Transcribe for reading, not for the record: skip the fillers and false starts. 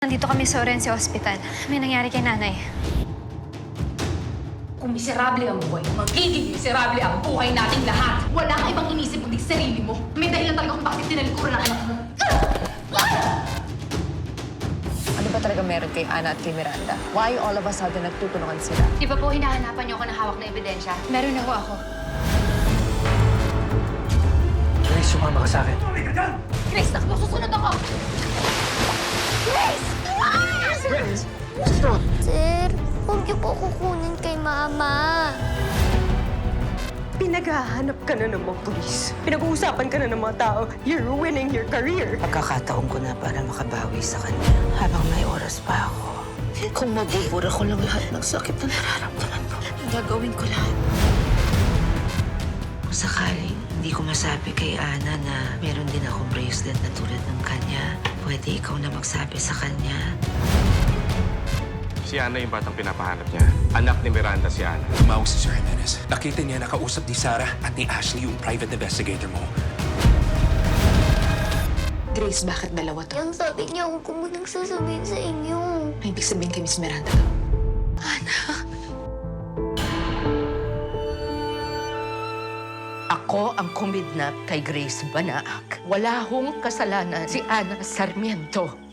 Nandito kami sa Orense Hospital. May nangyari kay nanay. Kung miserable ang buhay, magiging miserable ang buhay nating lahat. Wala kang ibang inisip kundi sarili mo. May dahilan talaga kung bakit tinalikuran ang anak mo. Ano ba talaga meron kay Ana at kay Miranda? Why all of a sudden nagtutulungan sila? Di ba po hinahanapan niyo ako ng hawak na ebidensya? Meron ako. Grace, sumama ka sa akin. Grace, naku, susunod ako! Sir, huwag niyo po kukunin kay Mama. Pinaghahanap ka na ng mga pulis. Pinag-uusapan ka na ng mga tao. You're ruining your career. Pagkakataon ko na para makabawi sa kanya habang may oras pa ako. Kung mabubura ko lang lahat ng sakit na nararamdaman mo, gagawin ko lahat. Kung sakaling hindi ko masabi kay Ana na meron din akong bracelet na tulad ng kanya, pwede ikaw na magsabi sa kanya. Si Ana yung batang pinapahanap niya. Anak ni Miranda si Ana. Tumawag si Sir Jimenez. Nakita niya nakausap ni Sarah at ni Ashley yung private investigator mo. Grace, bakit dalawa to? Yung sabi niya, huwag ko munang sasabihin sa inyo. May ibig sabihin kay Miss Miranda to. Ako ang kumidnap kay Grace Banaak. Wala hong kasalanan si Ana Sarmiento.